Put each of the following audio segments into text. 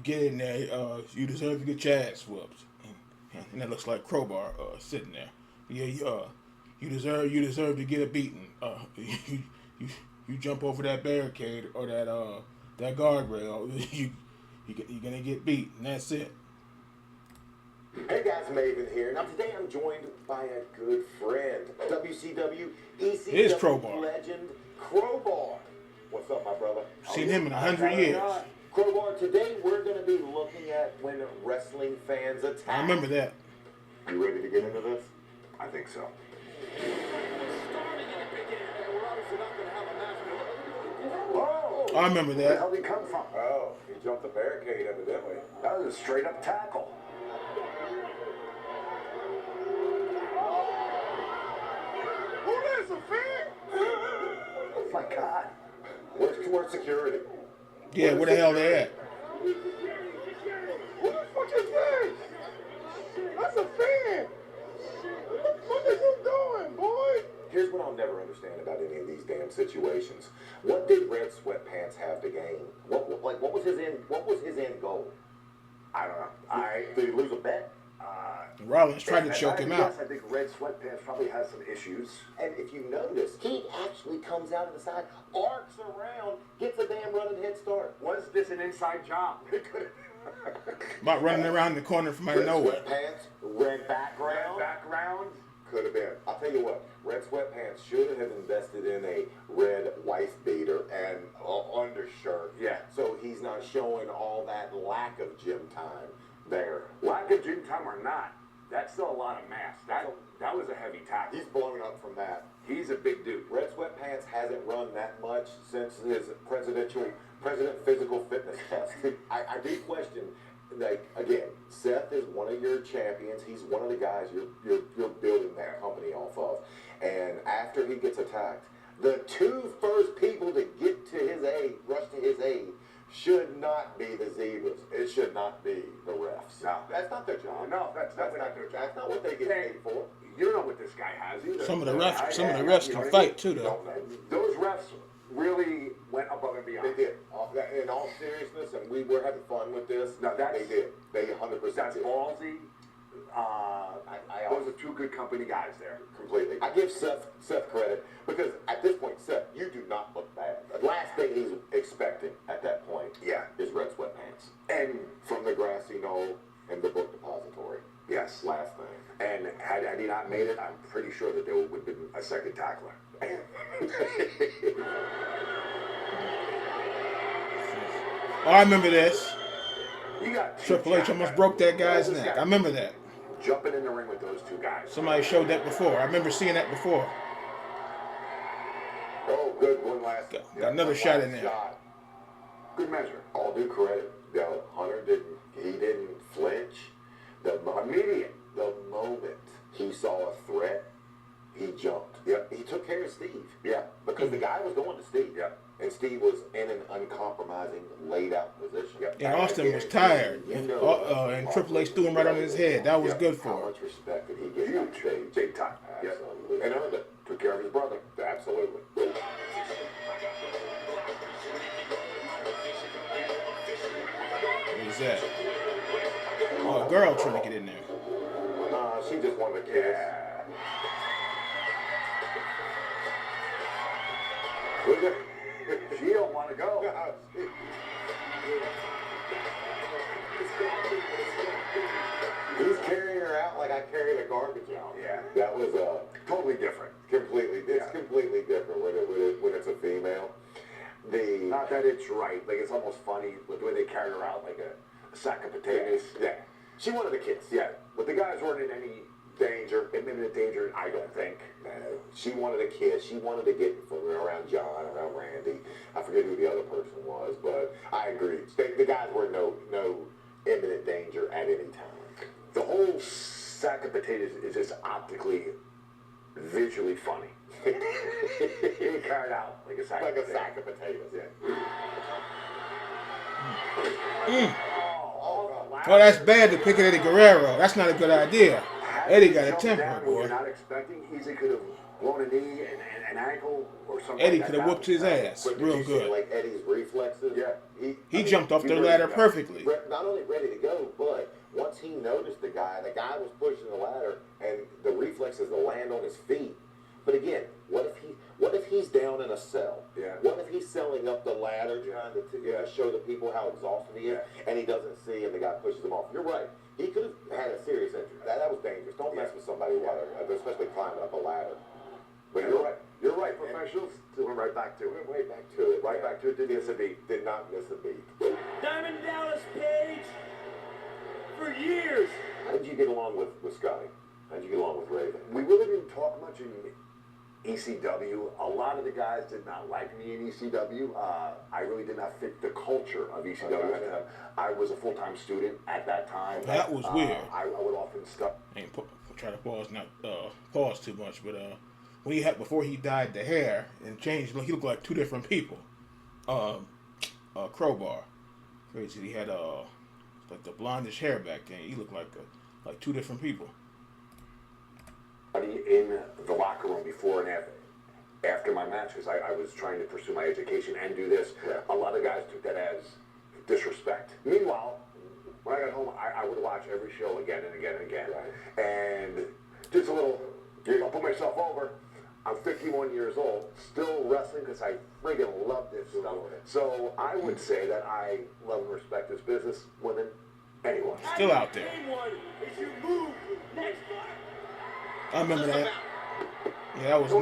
get in there, you deserve to get your ass whooped. And that looks like Crowbar sitting there. Yeah, you deserve to get a beating. You jump over that barricade or that guardrail, you're gonna get beat, and that's it. Hey guys, Maven here. Now today I'm joined by a good friend, WCW ECW legend Crowbar. What's up, my brother? Seen him in 100 years. Crowbar, today we're going to be looking at when wrestling fans attack. I remember that. You ready to get into this? I think so. Whoa! I remember Where the that. hell did he come from? Oh, he jumped the barricade evidently. That was a straight up tackle. Who is a fan? Oh my God. Where's security? Yeah, where the hell they at? Who the fuck is this? That's a fan. What is you doing, boy? Here's what I'll never understand about any of these damn situations. What did Red Sweatpants have to gain? What was his end goal? I don't know. Did he lose a bet? Rollins tried to choke him out. Yes, I think Red Sweatpants probably has some issues. And if you notice, he actually comes out of the side, arcs around, gets a damn running head start. Was this an inside job? About running around the corner from out of nowhere. Sweatpants, red background. Background? Could have been. I'll tell you what, Red Sweatpants should have invested in a red wife beater and undershirt. Yeah. So he's not showing all that lack of gym time there. Lack of gym time or not, that's still a lot of mass. That was a heavy tackle. He's blown up from that. He's a big dude. Red Sweatpants hasn't run that much since his president physical fitness test. I do question, like, again, Seth is one of your champions. He's one of the guys you're building that company off of. And after he gets attacked, the two first people to get to his aid, rush to his aid, should not be the Zebras. It should not be the refs. No. That's not their job. No, that's not their job. That's not what they get paid for. You don't know what this guy has either. Some of the refs can fight too, though. Those refs really went above and beyond. They did. In all seriousness, and we were having fun with this. No, they did. They 100% That's did. ballsy. Those are two good company guys there. Completely. I give Seth credit because at this point, Seth, you do not look bad. The last thing he's expecting at that point is Red Sweatpants. And from the grassy knoll and the book depository. Yes. Last thing. And had he not made it, I'm pretty sure that there would have been a second tackler. Oh, I remember this. You got Triple H almost broke that guy's neck. I remember that. Jumping in the ring with those two guys. Somebody showed that before. I remember seeing that before. Oh, good. One last. Got another shot in there. Shot. Good measure. All due credit. Hunter didn't flinch. The moment he saw a threat, he jumped. Yep. He took care of Steve. Yeah. Because the guy was going to Steve. Yep. And Steve was in an uncompromising, laid out position. Yep. And Austin was tired. And Triple H threw him right on his head. That was good for How him. much respect did he get on stage? Big time. Yep. Absolutely. And earned it. Took care of his brother. Absolutely. Who's that? Oh, a girl trying to get in there. She just wanted to kiss. Look at she don't want to go. He's carrying her out like I carried a garbage out. Yeah. That was Totally different. completely. It's completely different when it's a female. Not that it's right. Like, it's almost funny the way they carried her out like a sack of potatoes. Yeah. She wanted a kiss. Yeah. But the guys weren't in any imminent danger, I don't think. She wanted a kiss. She wanted to get around John, around Randy. I forget who the other person was, but I agree. The guys were no imminent danger at any time. The whole sack of potatoes is just optically, visually funny. He carried out like a sack of potatoes. Like a sack of potatoes, yeah. Oh, that's bad to pick at Eddie Guerrero. That's not a good idea. Eddie got a temper, down when boy. you're not expecting, easy could have blown a knee and an ankle or something. Eddie like could have whooped his ass But did real you see, good. like Eddie's reflexes? Yeah. He jumped off the ladder perfectly. Not only ready to go, but once he noticed the guy was pushing the ladder, and the reflexes to land on his feet. But again, what if he's down in a cell? Yeah. What if he's selling up the ladder, trying to show the people how exhausted he is, and he doesn't see, and the guy pushes him off? You're right. He could have had a serious injury. That was dangerous. Don't mess with somebody while they're especially climbing up a ladder. But you're right. You're right. Professionals went right back to it. Right back to it. Right back to it. Didn't miss a beat. Did not miss a beat. Diamond Dallas Page for years. How did you get along with Scotty? How did you get along with Raven? We really didn't talk much in ECW. A lot of the guys did not like me in ECW. I really did not fit the culture of ECW. I was a full-time student at that time. That was weird. I would often stuck. I ain't try to pause too much, but when before he dyed the hair and changed, he looked like two different people. Crowbar, crazy. He had like the blondish hair back then. He looked like two different people. In the locker room before and after my matches, I was trying to pursue my education and do this. Yeah. A lot of guys took that as disrespect. Meanwhile, when I got home, I would watch every show again and again and again. Right. And just a little, I'll put myself over. I'm 51 years old, still wrestling because I friggin' love this stuff. So I would say that I love and respect this business more than anyone. Still out there. I remember that. Yeah, that was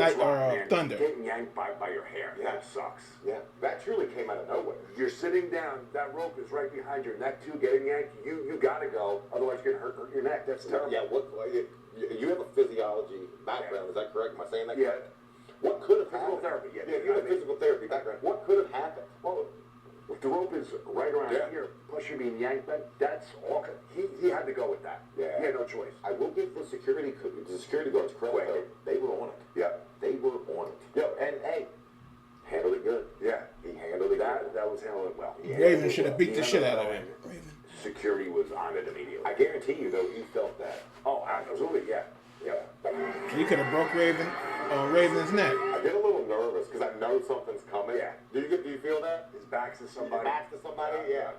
Thunder. Getting yanked by your hair. Yeah. That sucks. Yeah, that truly came out of nowhere. You're sitting down. That rope is right behind your neck too. Getting yanked. You gotta go. Otherwise, you're gonna hurt your neck. That's terrible. Yeah. You have a physiology background? Is that correct? Am I saying that correct? What could have happened? Physical therapy. Yeah. Yeah. You have a physical therapy background. What could have happened? Well, if the rope is right around here, plus you're being yanked, that's all. He had to go with that. Yeah. He had no choice. I will give the security guards credit though. They were on it. Yeah. They were on it. Yo, and hey, handled it good. Yeah. He handled it. That was handled well. Raven should have beat the shit out of him. Security was on it immediately. I guarantee you though, he felt that. Oh, absolutely. Yeah. Yeah. He could have broke Raven's neck. I get a little nervous because I know something's coming. Yeah. Do you feel that? His back's to somebody. Back to somebody? Yeah.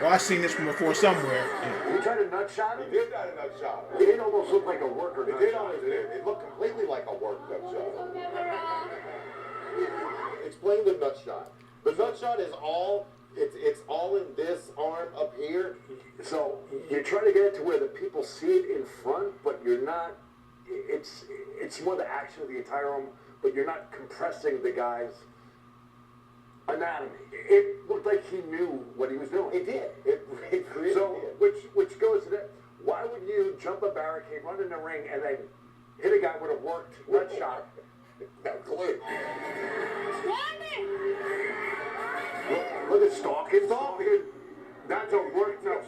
Well, I seen this one before somewhere. He tried a nut shot him? He did try a nut shot. It did almost look like a worker nut shot. It looked completely like a work nut shot. Explain the nut shot. The nut shot is all... It's all in this arm up here. So you try to get it to where the people see it in front, but you're not. It's more the action of the entire arm, but you're not compressing the guy's anatomy. It looked like he knew what he was doing. It did. It really did. Which goes to that. Why would you jump a barricade, run in the ring, and then hit a guy with a worked nut shot? No clue. Look at stalking. That's a work. No,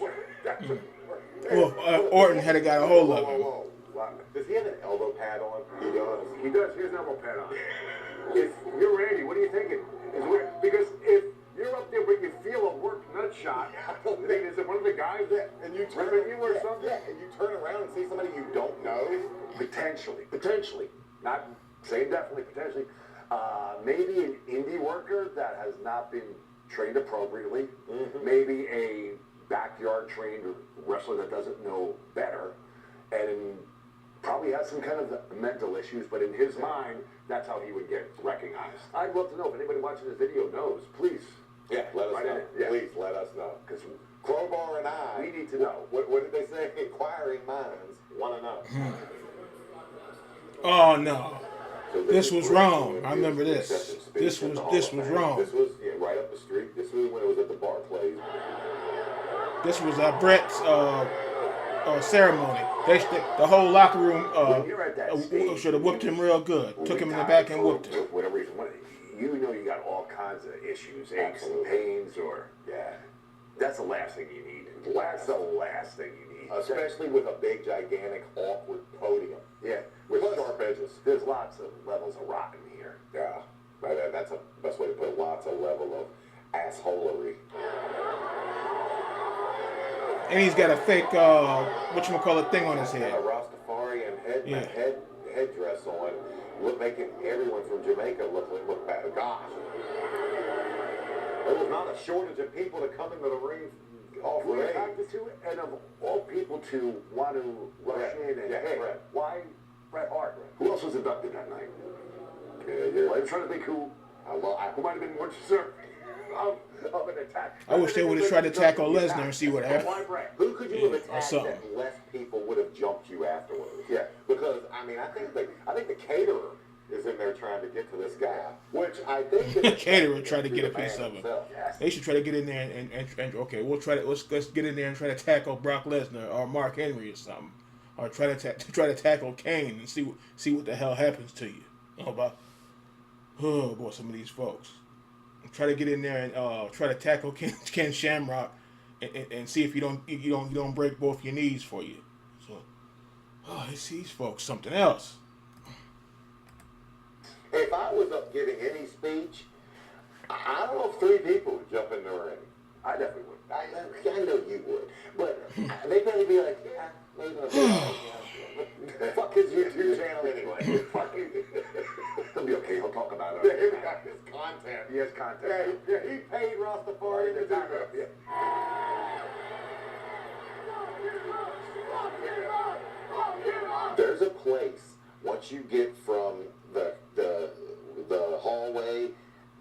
that's a work. Well, Orton had got a hold of him. Whoa. Does he have an elbow pad on? He does. He does. Here's an elbow pad on. If you're Randy, what are you thinking? Because if you're up there but you feel a work nut shot, is it one of the guys that and you turn you or something? Yeah, and you turn around and see somebody you don't know? Potentially. Not saying definitely, potentially. Maybe an indie worker that has not been trained appropriately. Mm-hmm. Maybe a backyard trained wrestler that doesn't know better, and probably has some kind of mental issues. But in his mind, that's how he would get recognized. I'd love to know if anybody watching this video knows. Please, let us know. Yeah. Please let us know. Because Crowbar and we need to know. What did they say? Inquiring minds want to know. Oh no. This was wrong. I remember this. This was wrong. This was right up the street. This was when it was at the Barclays. This was Brett's ceremony. The whole locker room should have whooped him real good. Took him in the back and whooped him. For whatever reason, you know you got all kinds of issues, aches and pains, or that's the last thing you need. That's the last thing you need. Especially with a big, gigantic, awkward podium. Yeah. With sharp edges. There's lots of levels of rotten here. Yeah. That's the best way to put it. Lots of level of assholery. And he's got a fake, whatchamacallit thing on his head. A Rastafarian head had Yeah. that headdress on, making everyone from Jamaica look bad. Gosh. There was not a shortage of people to come into the ring all for aid. And of all people to want to rush in and hey, why Bret Hart? Who else was inducted that night? Well, I'm trying to think who might have been more deserving of an attack. I wish they would have tried to tackle Lesnar and see what happened. Why Bret? Who could you have or attacked something. that less people would have jumped you afterwards? Yeah, because I mean, I think the caterer is in there trying to get to this guy, which I think The caterer tried to get a piece of him. himself. They should try to get in there and okay, we'll try to let's get in there and try to tackle Brock Lesnar or Mark Henry or something, or try to tackle Kane and see what the hell happens to you. Oh boy, some of these folks try to get in there and try to tackle Ken Shamrock and see if you don't break both your knees for you. So, it's these folks something else. If I was up giving any speech, I don't know if 3 people would jump in the ring. I definitely would. I know you would. But they'd probably be like, yeah, maybe I'll do it. Fuck his YouTube channel anyway. Fuck it. He'll be okay. He'll talk about it. He got his content. He has content. Yeah, he paid Rastafari to do that. There's a place once you get from the hallway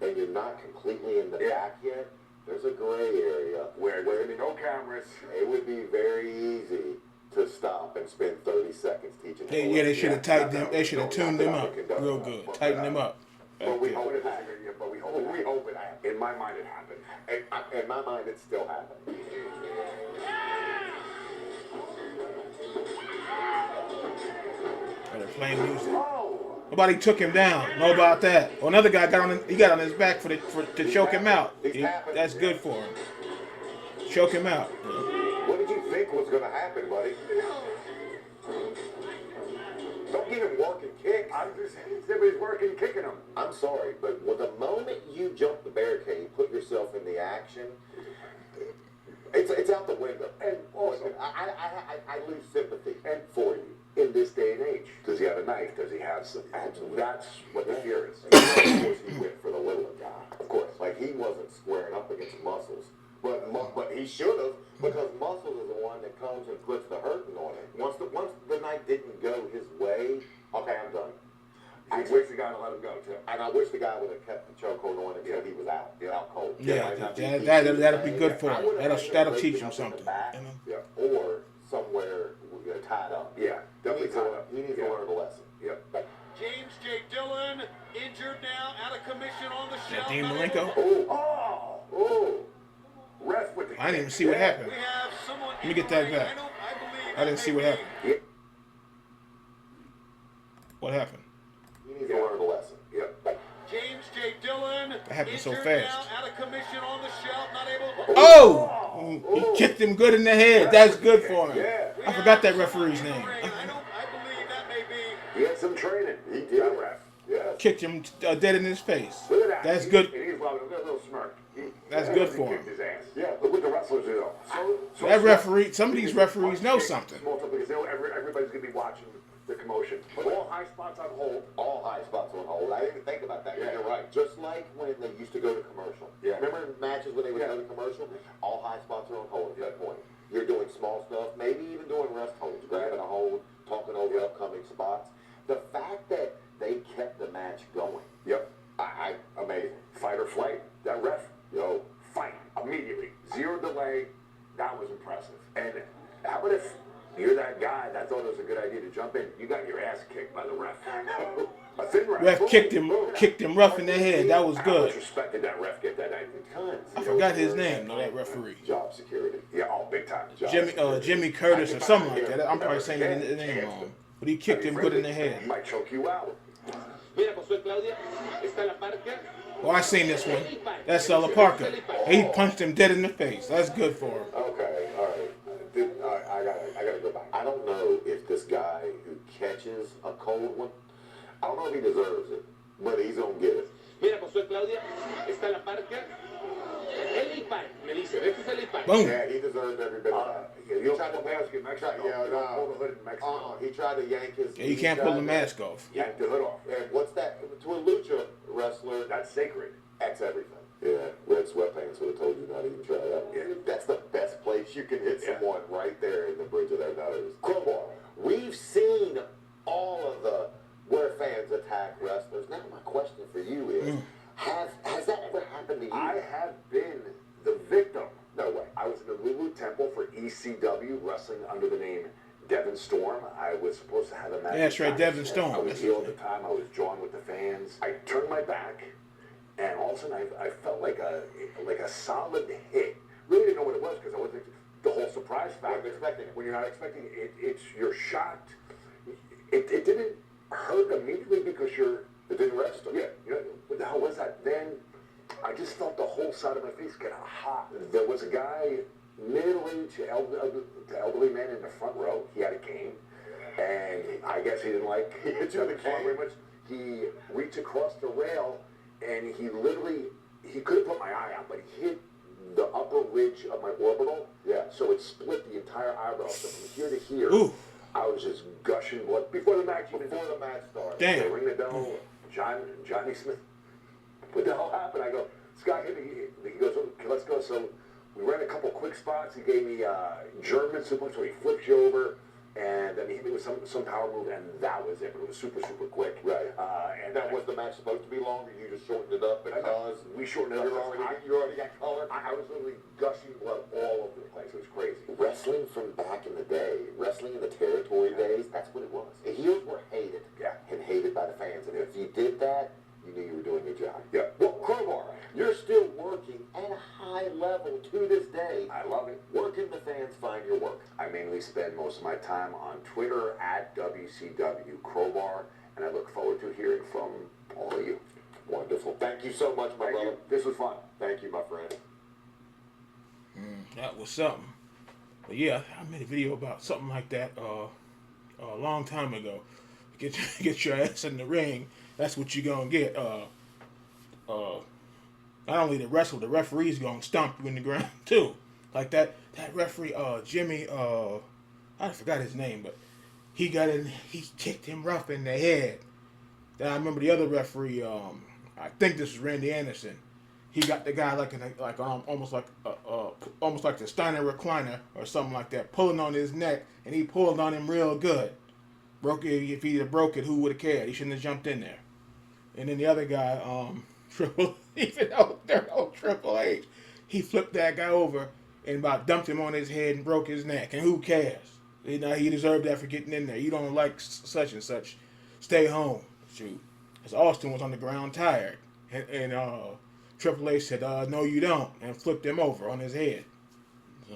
and you're not completely in the back yet. There's a gray area Where there's no cameras. it would be very easy to stop and spend 30 seconds teaching. They should have tightened them. They should have tuned them up real good. Tighten them up. But we hope it happened. But we hope it happened. In my mind, it happened. In my mind, it's still happening. They're playing music. Nobody took him down. Know about that? Well, another guy got on his back to choke him out. That's good for him. Choke him out. What did you think was going to happen, buddy? Don't give him working kicks. I'm just everybody's working, kicking him. I'm sorry, but the moment you jump the barricade, put yourself in the action, it's out the window. And also, I lose sympathy for you. In this day and age, does he have a knife? Does he have some? Absolutely. That's what the fear is. Of course, he went for the littler guy. Of course, like he wasn't squaring up against Muscles, but he should have, because Muscles is the one that comes and puts the hurting on him. Once the night didn't go his way, okay, I'm done. I wish the guy to let him go too. And I wish the guy would have kept the chokehold on until he was out cold. Yeah, that'll be good for him. That'll teach him something. Or somewhere tied up. Yeah, definitely tied up. He needs to learn a lesson. Yep. James J. Dillon, injured now, out of commission on the shelf. Dean Malenko. Oh. Ref with the I didn't even see what happened. We have someone. Let me get that back. I didn't see what happened. Yep. What happened? He needs to learn a lesson. Yep. James J. Dillon, That happened so injured fast. now, out of commission on the shelf, not able to... Oh! He kicked him good in the head. That's good for him. Yeah. I forgot that referee's name. I believe that may be... He had some training. He did. That ref. Yes. Kicked him dead in his face. Look at that. That's good. And he's loving a little smirk. That's good for him. Kicked his ass. Yeah, but what the wrestlers do though. So That referee, some of these referees know something. Small talk, because they know everybody's gonna be watching the commotion. But all high spots on hold. All high spots on hold. I didn't even think about that. Yeah, you're right. Just like when they used to go to commercial. Yeah. Remember matches when they would go to commercial? All high spots are on hold at that point. You're doing small stuff, maybe even doing rest holds, grabbing a hold, talking over upcoming spots. The fact that they kept the match going. Yep. Amazing. Fight or flight. That ref, fight immediately. Zero delay. That was impressive. And how about if you're that guy that thought it was a good idea to jump in? You got your ass kicked by the ref. A thin ref. Ref kicked him rough in the head. That was How good. much respect did that ref get that night? Tons. I forgot his name, though, that referee. Job security. Yeah, big time. Jimmy Curtis or something like that. I'm probably saying the name wrong. But he kicked him good in the He head. might choke you out. Oh, I seen this one. That's La Parka. He punched him dead in the face. That's good for him. Okay, all right. I gotta go back. I don't know if this guy who catches a cold one, I don't know if he deserves it, but he's gonna get it. Boom. Yeah, he deserves every bit of that. You don't pull the mask in Mexico. Yeah, you don't pull the hood in Mexico. He tried to yank his. Yeah, you can't pull the mask off. Yank the hood off. And what's that? To a lucha wrestler, That's sacred. that's everything. Yeah, red sweatpants would have told you not to even try that. Yeah. That's the best place you can hit someone right there in the bridge of their nose. Crowbar. We've seen all of the where fans attack wrestlers. Now my question for you is, has that ever happened to you? I have been the victim. No way. I was in the Lulu Temple for ECW, wrestling under the name Devon Storm. I was supposed to have a match. Yeah, that's right, Devon Storm. I was heel at the time. I was jawing with the fans. I turned my back, and all of a sudden I felt like a solid hit. Really didn't know what it was because I wasn't the whole surprise factor. Expecting it. When you're not expecting it, you're shocked. It didn't hurt immediately because It didn't register. yeah, what the hell was that? Then I just felt the whole side of my face get hot. There was a guy, middle-aged elderly man in the front row. He had a cane, and I guess he didn't like hit you with a cane? very much. He reached across the rail, and he could have put my eye out, but he hit the upper ridge of my orbital. Yeah. So it split the entire eyebrow. So from here to here, Ooh. I was just gushing blood before the match. Before the match started. Damn. They ring the bell. Johnny Smith. What the hell happened? I go, this guy hit me. He goes, okay, let's go. So we ran a couple quick spots. He gave me German suplex where he flips you over, and then he hit me with some power move, and that was it. But it was super quick. Right. And Now, was the match supposed to be longer? You just shortened it up because we shortened it up. you already got color. I was literally gushing blood all over the place. It was crazy. Wrestling from back in the day, wrestling in the territory days, that's what it was. The heels were hated. Yeah. And hated by the fans. And if you did that, you knew you were doing your job. Yeah. Well, Crowbar, you're still working at a high level to this day. I love it. Where can the fans find your work? I mainly spend most of my time on Twitter at WCW Crowbar, and I look forward to hearing from all of you. Wonderful. Thank you so much, my Thank brother. you. This was fun. Thank you, my friend. That was something. But yeah, I made a video about something like that a long time ago. Get your ass in the ring. That's what you're gonna get. Not only the wrestler, the referee's gonna stomp you in the ground too. Like that referee, Jimmy, I forgot his name, but he got in. He kicked him rough in the head. Then I remember the other referee. I think this was Randy Anderson. He got the guy almost like the Steiner recliner or something like that, pulling on his neck, and he pulled on him real good. Broke it. If he'd have broke it, who would have cared? He shouldn't have jumped in there. And then the other guy, Triple H, he flipped that guy over and about dumped him on his head and broke his neck. And who cares? He deserved that for getting in there. You don't like such and such, stay home. Shoot. As Austin was on the ground tired, and Triple H said, "No, you don't," and flipped him over on his head. So,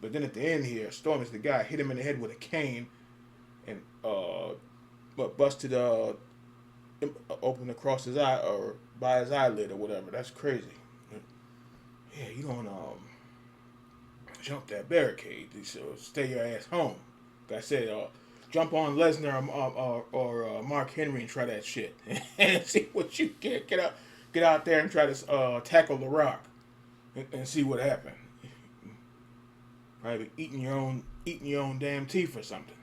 but then at the end here, Storm is the guy, hit him in the head with a cane, and busted open across his eye or by his eyelid or whatever. That's crazy. Yeah, you don't jump that barricade. So stay your ass home. Like I said, jump on Lesnar or Mark Henry and try that shit and see what you can get out there and try to tackle The Rock and see what happens. Probably eating your own damn teeth or something.